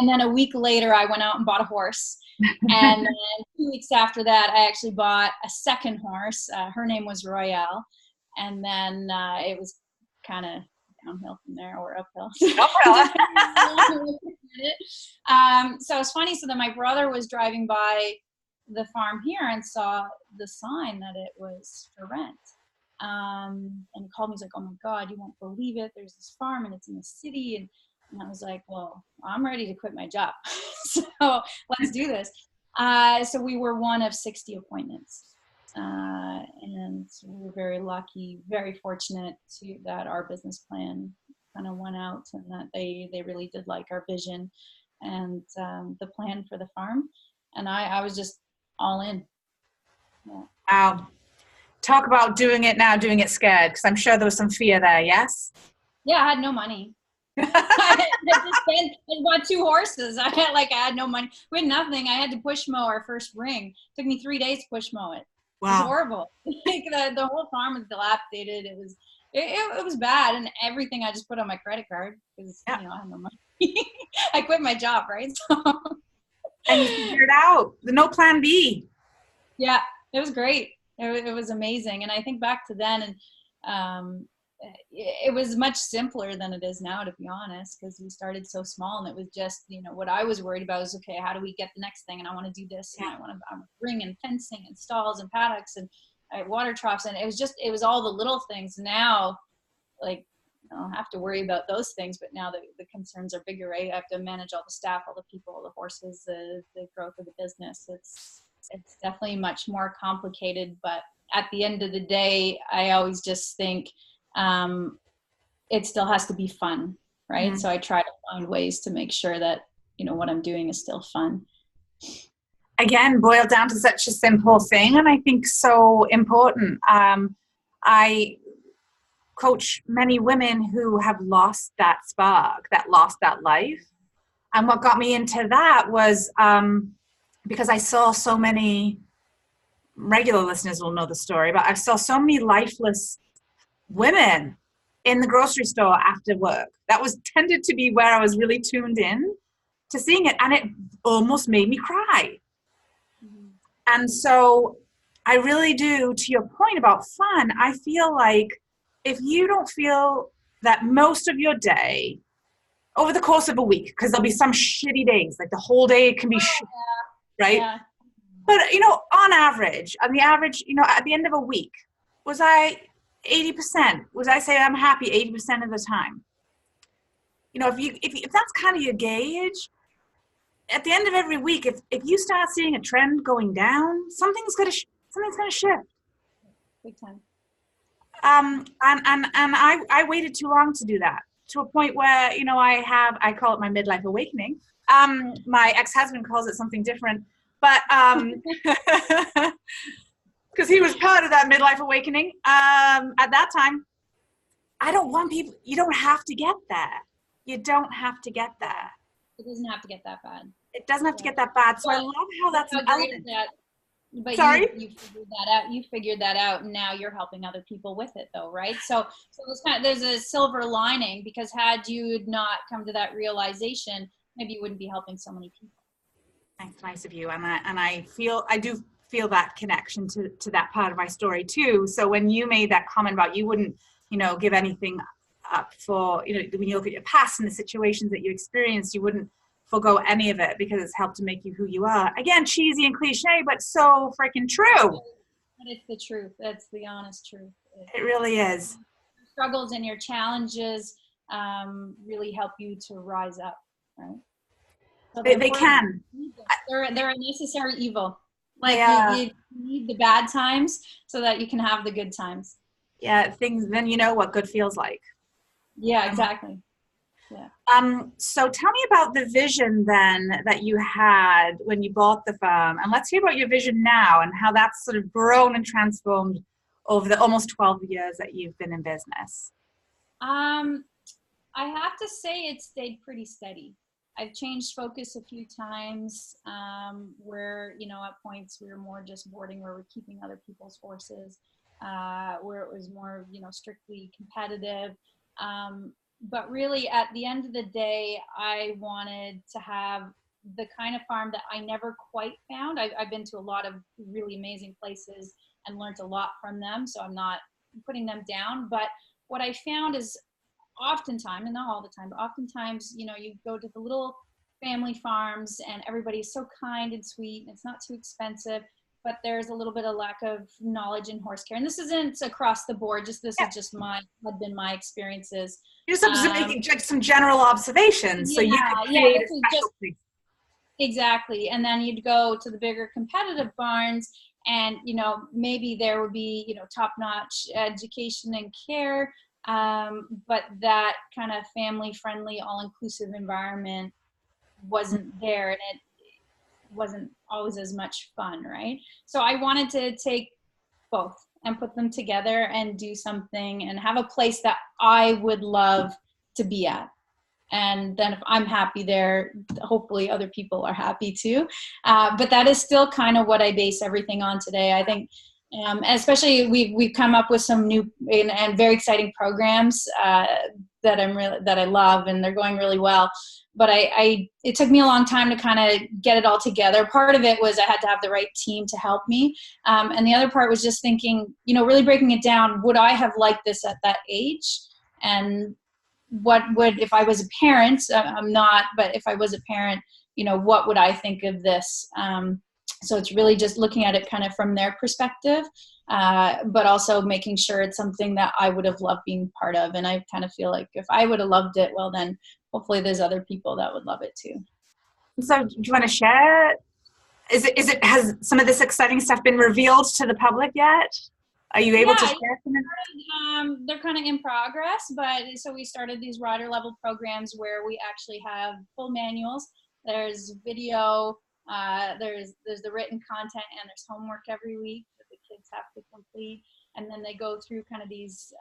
then a week later, I went out and bought a horse. And then 2 weeks after that, I actually bought a second horse. Her name was Royale. And then it was kind of downhill from there, or uphill. So it's funny. So then my brother was driving by the farm here and saw the sign that it was for rent. And he called me. He's like, "Oh my God, you won't believe it. There's this farm and it's in the city." And I was like, "Well, I'm ready to quit my job. So let's do this." So we were one of 60 appointments. And we were very lucky, very fortunate that our business plan kind of went out, and that they really did like our vision and the plan for the farm. And I was just all in. Yeah. Wow. Talk about doing it now, doing it scared, because I'm sure there was some fear there, yes? Yeah, I had no money. I bought 2 horses. I had no money. We had nothing. I had to push mow our first ring. It took me 3 days to push mow it. Wow. It was horrible. The whole farm was dilapidated. It was bad, and everything I just put on my credit card because I had no money. I quit my job, right? So. And you figured it out. No plan B. Yeah, it was great. It was amazing. And I think back to then, and it was much simpler than it is now, to be honest, because we started so small, and it was just, what I was worried about was, okay, how do we get the next thing? And I want to do this, and I want to ring and fencing and stalls and paddocks and water troughs. And it was all the little things. Now, I don't have to worry about those things, but now the concerns are bigger, right? I have to manage all the staff, all the people, all the horses, the growth of the business. It's definitely much more complicated, but at the end of the day, I always just think it still has to be fun, right? Mm-hmm. So I try to find ways to make sure that, what I'm doing is still fun. Again, boiled down to such a simple thing, and I think so important. I coach many women who have lost that spark, that lost that life. And what got me into that was because I saw so many, regular listeners will know the story, but I saw so many lifeless women in the grocery store after work. That was tended to be where I was really tuned in to seeing it, and it almost made me cry. Mm-hmm. And so I really do, to your point about fun, I feel like if you don't feel that most of your day over the course of a week, because there'll be some shitty days, like the whole day can be shit, right? Yeah. But, on average, at the end of a week, was I 80%? Was I say I'm happy 80% of the time? If that's kind of your gauge, at the end of every week, if you start seeing a trend going down, something's gonna shift. Big time. And I waited too long to do that, to a point where, I call it my midlife awakening. My ex-husband calls it something different, but because he was part of that midlife awakening at that time. I don't want people, you don't have to get there. You don't have to get there. It doesn't have to get that bad. It doesn't have to get that bad. So I love how that's an element. But sorry? You figured that out. You figured that out, and now you're helping other people with it, though, right? So it's there's a silver lining, because had you not come to that realization, maybe you wouldn't be helping so many people. That's nice of you, and I do feel that connection to that part of my story too. So when you made that comment about you wouldn't, give anything up for, when you look at your past and the situations that you experienced, you wouldn't forgo any of it because it's helped to make you who you are. Again, cheesy and cliche, but so freaking true. But it's the truth. That's the honest truth. It really is. Your struggles and your challenges really help you to rise up, right? So they can. They're a necessary evil. You need the bad times so that you can have the good times. Yeah, then you know what good feels like. Yeah, exactly. Yeah. So tell me about the vision then that you had when you bought the farm, and let's hear about your vision now and how that's sort of grown and transformed over the almost 12 years that you've been in business. I have to say it stayed pretty steady. I've changed focus a few times, where, you know, at points we were more just boarding where we're keeping other people's horses, where it was more, you know, strictly competitive. But really at the end of the day, I wanted to have the kind of farm that I never quite found. I've been to a lot of really amazing places and learned a lot from them, so I'm not putting them down. But what I found is oftentimes, and not all the time, but oftentimes, you know, you go to the little family farms and everybody's so kind and sweet and it's not too expensive, but there's a little bit of lack of knowledge in horse care. And this isn't across the board, just this is just had been my experiences. You're just making just some general observations, so you can create a specialty. Exactly. And then you'd go to the bigger competitive barns and, you know, maybe there would be, you know, top-notch education and care, but that kind of family-friendly, all-inclusive environment wasn't there, and it wasn't always as much fun, right? So I wanted to take both and put them together and do something and have a place that I would love to be at. And then if I'm happy there, hopefully other people are happy too. But that is still kind of what I base everything on today. I think, especially we've come up with some new and very exciting programs that I love, and they're going really well. But it took me a long time to kind of get it all together. Part of it was I had to have the right team to help me. And the other part was just thinking, you know, really breaking it down. Would I have liked this at that age? And what would, if I was a parent, I'm not, but if I was a parent, you know, what would I think of this? So it's really just looking at it kind of from their perspective, but also making sure it's something that I would have loved being part of. And I kind of feel like if I would have loved it, well, then hopefully there's other people that would love it too. So do you want to share? Has some of this exciting stuff been revealed to the public yet? Are you able to share some? They're kind of in progress, but so we started these rider level programs where we actually have full manuals. There's video, there's the written content, and there's homework every week that the kids have to complete. And then they go through kind of these,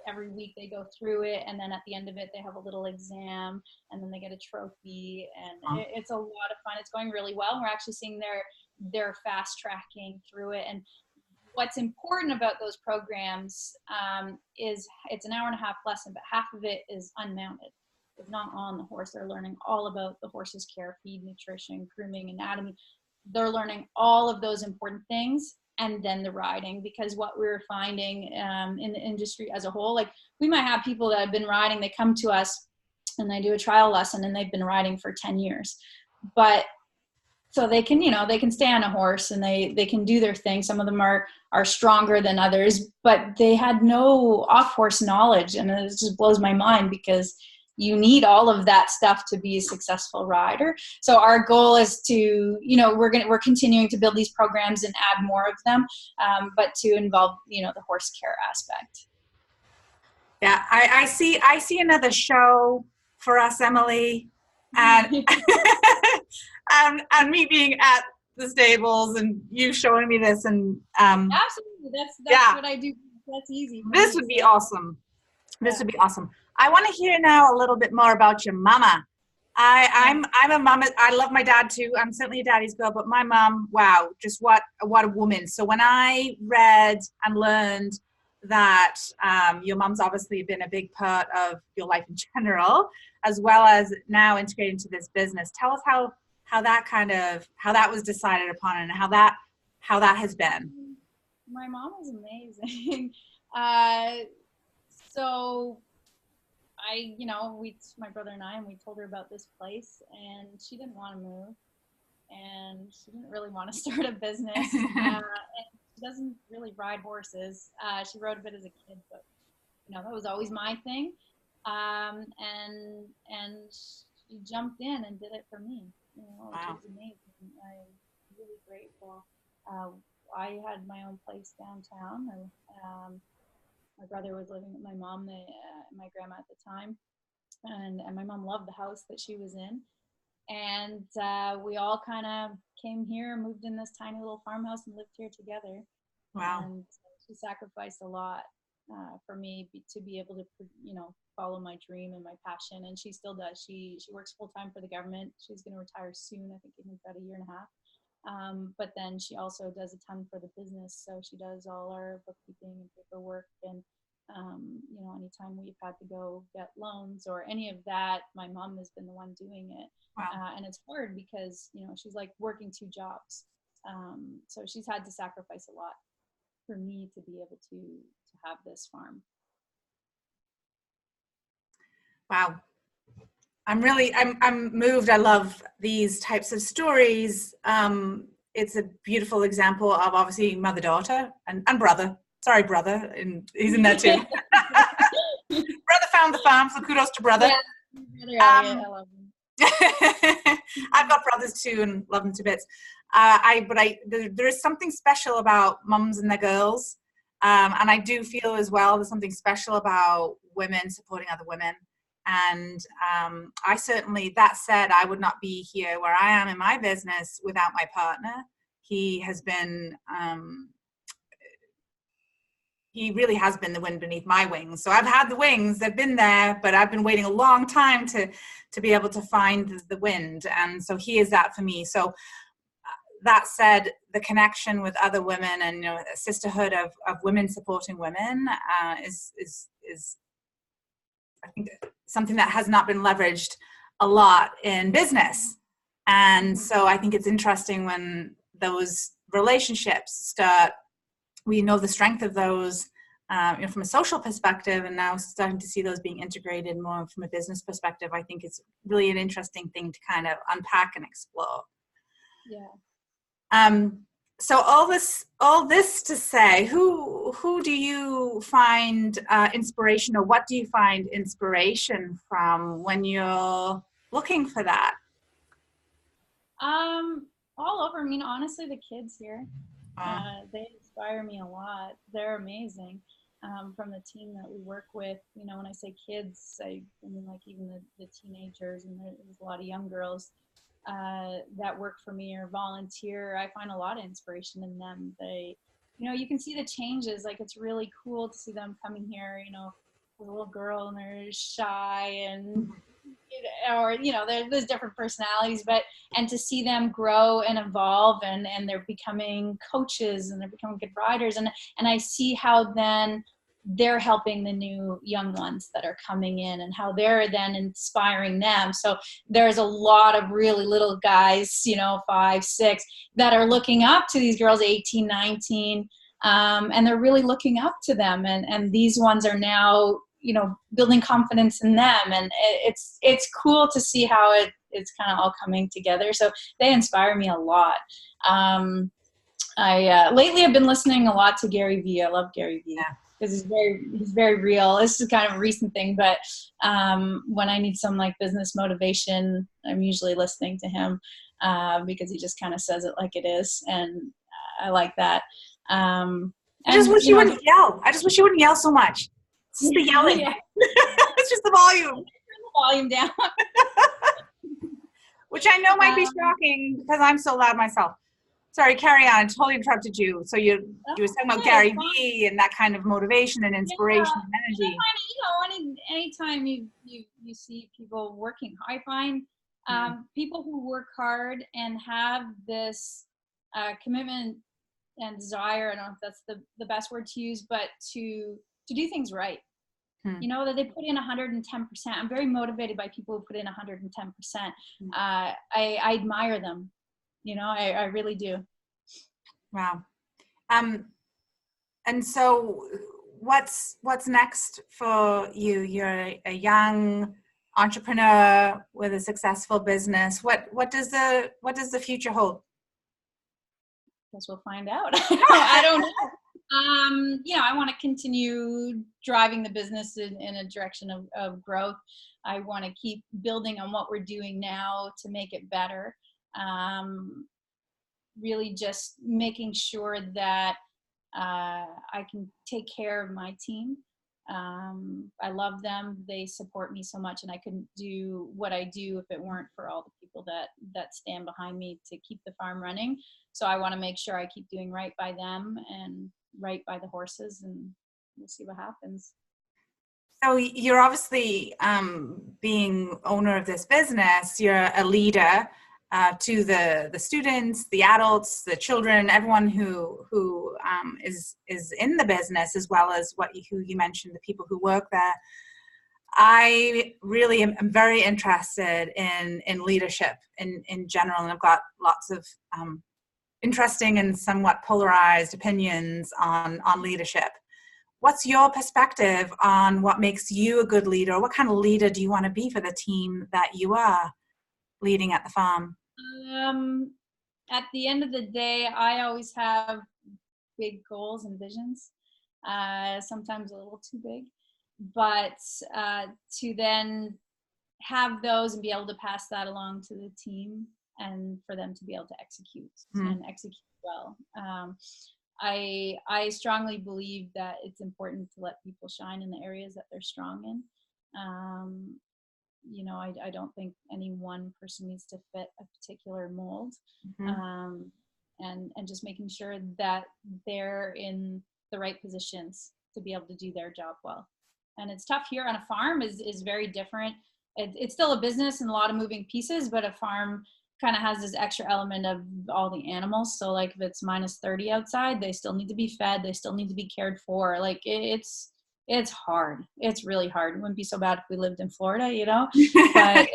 every week they go through it, and then at the end of it they have a little exam, and then they get a trophy, and it's a lot of fun. It's going really well. We're actually seeing they're fast tracking through it. And what's important about those programs is it's an hour and a half lesson, but half of it is unmounted. It's not on the horse. They're learning all about the horse's care, feed, nutrition, grooming, anatomy. They're learning all of those important things, and then the riding, because what we're finding in the industry as a whole, like we might have people that have been riding, they come to us and they do a trial lesson and they've been riding for 10 years. But so they can, you know, they can stay on a horse and they can do their thing. Some of them are stronger than others, but they had no off-horse knowledge. And it just blows my mind, because you need all of that stuff to be a successful rider. So our goal is to, you know, we're continuing to build these programs and add more of them, but to involve, you know, the horse care aspect. Yeah, I see another show for us, Emily, and and me being at the stables and you showing me this, and absolutely, that's what I do. That's easy. This would be awesome. This would be awesome. I want to hear now a little bit more about your mama. I'm a mama. I love my dad too. I'm certainly a daddy's girl, but my mom, wow, just what a woman. So when I read and learned that your mom's obviously been a big part of your life in general, as well as now integrated into this business, tell us how that was decided upon and how that has been. My mom is amazing. So my brother and I, and we told her about this place, and she didn't want to move, and she didn't really want to start a business. And she doesn't really ride horses. She rode a bit as a kid, but that was always my thing. And she jumped in and did it for me. Wow. Which was amazing. I'm really grateful. I had my own place downtown. My brother was living with my mom, my grandma at the time, and my mom loved the house that she was in. And we all kind of came here, moved in this tiny little farmhouse, and lived here together. Wow. And she sacrificed a lot for me to be able to, follow my dream and my passion. And she still does. She works full time for the government. She's going to retire soon. I think in about a year and a half. But then she also does a ton for the business. So she does all our bookkeeping and paperwork. And, anytime we've had to go get loans or any of that, my mom has been the one doing it. Wow. And it's hard because, she's like working 2 jobs. So she's had to sacrifice a lot for me to be able to have this farm. Wow. I'm moved. I love these types of stories. It's a beautiful example of obviously mother-daughter and brother. Sorry, brother. And he's in there too. Brother found the farm, so kudos to brother. Yeah, I love him. I've got brothers too and love them to bits. There is something special about mums and their girls. And I do feel as well there's something special about women supporting other women. And I certainly, that said, I would not be here where I am in my business without my partner. He has been, he really has been the wind beneath my wings. So I've had the wings, they've been there, but I've been waiting a long time to be able to find the wind. And so he is that for me. So that said, the connection with other women and, a sisterhood of women supporting women is I think something that has not been leveraged a lot in business. And so I think it's interesting when those relationships start, we know the strength of those from a social perspective, and now starting to see those being integrated more from a business perspective. I think it's really an interesting thing to kind of unpack and explore. Yeah. So all this to say, who do you find inspiration, or what do you find inspiration from when you're looking for that? All over. I mean, honestly, the kids here, they inspire me a lot. They're amazing. From the team that we work with, when I say kids, I mean like even the teenagers, and there's a lot of young girls that work for me or volunteer. I find a lot of inspiration in them. They, you can see the changes. Like, it's really cool to see them coming here, a little girl and they're shy and, there's different personalities, and to see them grow and evolve and they're becoming coaches and they're becoming good riders. And I see how then they're helping the new young ones that are coming in and how they're then inspiring them. So there's a lot of really little guys, 5, 6, that are looking up to these girls, 18, 19, and they're really looking up to them. And these ones are now, building confidence in them. And it's cool to see how it's kind of all coming together. So they inspire me a lot. Lately I've been listening a lot to Gary Vee. I love Gary Vee. Yeah. Because he's very real. This is kind of a recent thing, but when I need some like business motivation, I'm usually listening to him because he just kind of says it like it is, and I like that. I just wish you wouldn't yell. I just wish you wouldn't yell so much. It's just the yelling. Yeah. It's just the volume. Turn the volume down. Which I know might be shocking because I'm so loud myself. Sorry, carry on. I totally interrupted you. So you were talking about Gary Vee and that kind of motivation and inspiration and energy. Anytime you see people working, I find people who work hard and have this commitment and desire, I don't know if that's the best word to use, but to do things right. That they put in 110%. I'm very motivated by people who put in 110%. I admire them. I really do. Wow. And so what's next for you? You're a young entrepreneur with a successful business. What does the future hold? Guess we'll find out. I don't know. I want to continue driving the business in a direction of growth. I want to keep building on what we're doing now to make it better. Really just making sure that I can take care of my team. I love them. They support me so much, and I couldn't do what I do if it weren't for all the people that stand behind me to keep the farm running. So I want to make sure I keep doing right by them and right by the horses and we'll see what happens. So you're obviously, being owner of this business, you're a leader to the students, the adults, the children, everyone who is in the business, as well as who you mentioned, the people who work there. I really am very interested in leadership in general, and I've got lots of interesting and somewhat polarized opinions on leadership. What's your perspective on what makes you a good leader? What kind of leader do you want to be for the team that you are leading at the farm? At the end of the day, I always have big goals and visions, sometimes a little too big, but to then have those and be able to pass that along to the team and for them to be able to execute and execute well. I strongly believe that it's important to let people shine in the areas that they're strong in. You know, I don't think any one person needs to fit a particular mold. And just making sure that they're in the right positions to be able to do their job well. And it's tough here on a farm is very different. It's still a business and a lot of moving pieces, but a farm kind of has this extra element of all the animals. So like if it's minus 30 outside, they still need to be fed. They still need to be cared for. Like it's hard. It's really hard. It wouldn't be so bad if we lived in Florida, you know, but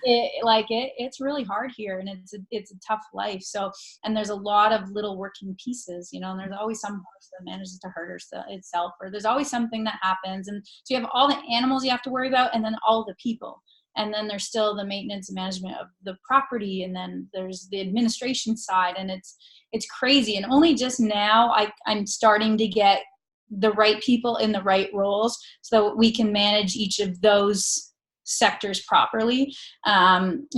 it's really hard here, and it's a tough life. So, and there's a lot of little working pieces, you know, and there's always some horse that manages to hurt itself, or there's always something that happens. And so you have all the animals you have to worry about, and then all the people. And then there's still the maintenance and management of the property. And then there's the administration side, and it's crazy. And only just now I'm starting to get the right people in the right roles so that we can manage each of those sectors properly,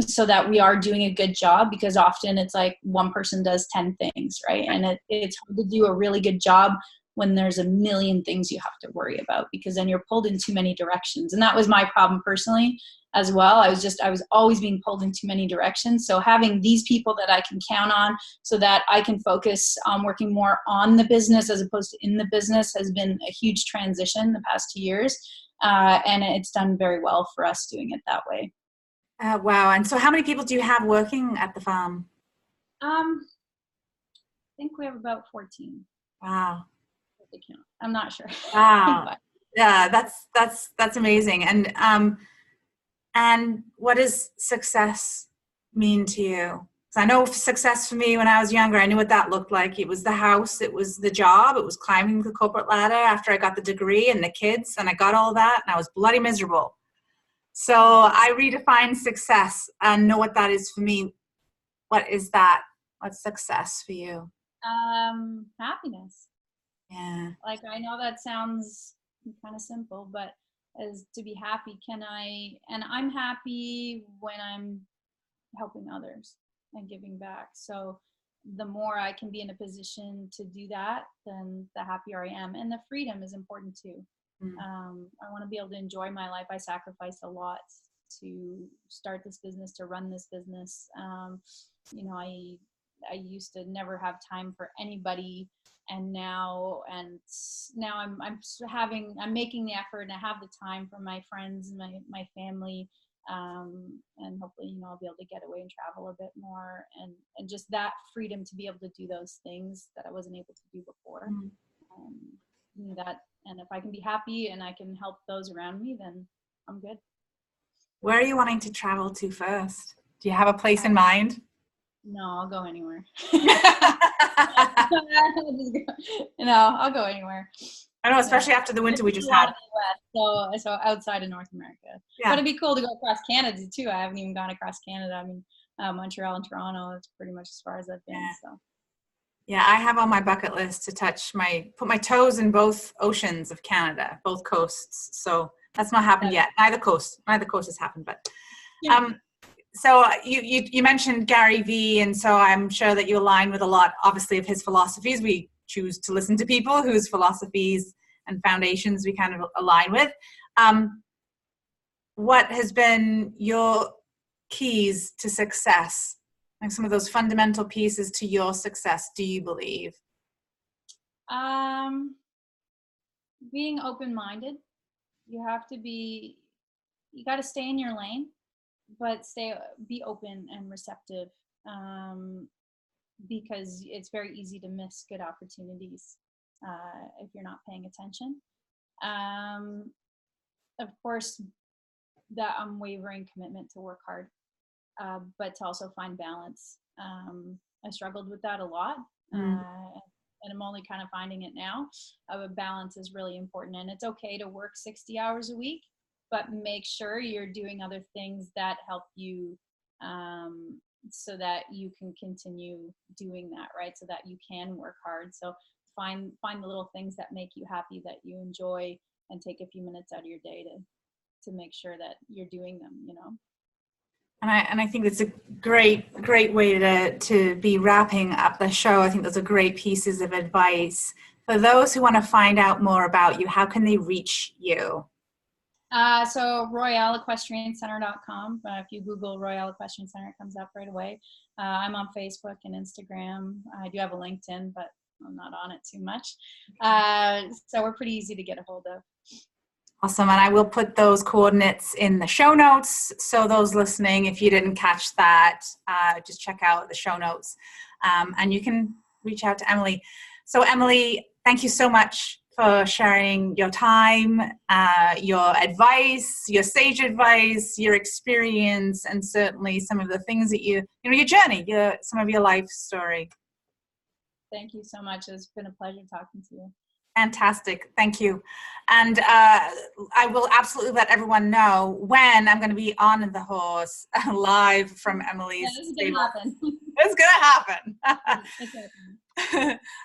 so that we are doing a good job, because often it's like one person does 10 things, right? And it's hard to do a really good job when there's a million things you have to worry about, because then you're pulled in too many directions. And that was my problem personally as well. I was always being pulled in too many directions. So having these people that I can count on so that I can focus on working more on the business as opposed to in the business has been a huge transition the past 2 years. And it's done very well for us doing it that way. Wow. And so how many people do you have working at the farm? I think we have about 14. Wow. I'm not sure. Wow. Yeah, that's amazing. And what does success mean to you? So I know success for me when I was younger, I knew what that looked like. It was the house, it was the job, it was climbing the corporate ladder after I got the degree and the kids, and I got all that, and I was bloody miserable. So I redefine success and know what that is for me. What is that? What's success for you? Happiness. Yeah. Like, I know that sounds kind of simple, but as to be happy, and I'm happy when I'm helping others and giving back. So the more I can be in a position to do that, then the happier I am. And the freedom is important too. I want to be able to enjoy my life. I sacrificed a lot to start this business, to run this business. You know, I used to never have time for anybody, and now I'm making the effort, and I have the time for my friends and my family. And hopefully, you know, I'll be able to get away and travel a bit more, and just that freedom to be able to do those things that I wasn't able to do before. And if I can be happy and I can help those around me, then I'm good. Where are you wanting to travel to first? Do you have a place in mind? No, I'll go anywhere. I'll go anywhere. I know, especially after the winter we just had. So outside of North America. Yeah. But it'd be cool to go across Canada too. I haven't even gone across Canada. I mean, Montreal and Toronto, it's pretty much as far as I've been. Yeah. So. Yeah, I have on my bucket list to put my toes in both oceans of Canada, both coasts. So that's not happened yet. Neither coast has happened, but so you mentioned Gary Vee, and so I'm sure that you align with a lot, obviously, of his philosophies. We choose to listen to people whose philosophies and foundations we kind of align with. What has been your keys to success? Like some of those fundamental pieces to your success, do you believe? being open-minded. You have to be, you got to stay in your lane, but be open and receptive, because it's very easy to miss good opportunities if you're not paying attention. Of course, that unwavering commitment to work hard, but to also find balance. I struggled with that a lot, and I'm only kind of finding it now. Balance is really important, and it's okay to work 60 hours a week, but make sure you're doing other things that help you, so that you can continue doing that, right? So that you can work hard. So find the little things that make you happy, that you enjoy, and take a few minutes out of your day to make sure that you're doing them, you know. And I think it's a great way to be wrapping up the show. I think those are great pieces of advice. For those who want to find out more about you, how can they reach you? So RoyaleEquestrianCenter.com. If you Google Royale Equestrian Center, it comes up right away. I'm on Facebook and Instagram. I do have a LinkedIn, but I'm not on it too much. So we're pretty easy to get a hold of. Awesome. And I will put those coordinates in the show notes. So those listening, if you didn't catch that, just check out the show notes. And you can reach out to Emily. So Emily, thank you so much for sharing your time, your advice, your sage advice, your experience, and certainly some of the things that your journey, some of your life story. Thank you so much. It's been a pleasure talking to you. Fantastic. Thank you. And I will absolutely let everyone know when I'm going to be on the horse live from Emily's. Yeah, this is going to happen. It's going to happen. It's happening.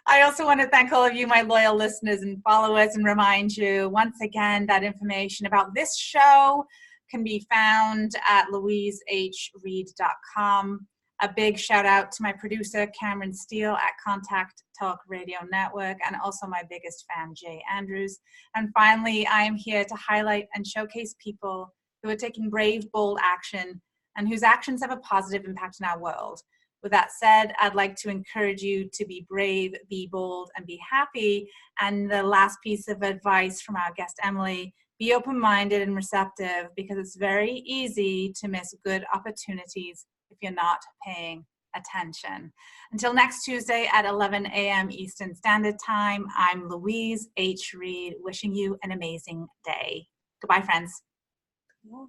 I also want to thank all of you, my loyal listeners and followers, and remind you once again that information about this show can be found at louisehreed.com. A big shout out to my producer, Cameron Steele at Contact Talk Radio Network, and also my biggest fan, Jay Andrews. And finally, I am here to highlight and showcase people who are taking brave, bold action and whose actions have a positive impact in our world. With that said, I'd like to encourage you to be brave, be bold, and be happy. And the last piece of advice from our guest, Emily, be open-minded and receptive, because it's very easy to miss good opportunities if you're not paying attention. Until next Tuesday at 11 a.m. Eastern Standard Time, I'm Louise H. Reed, wishing you an amazing day. Goodbye, friends. Yeah.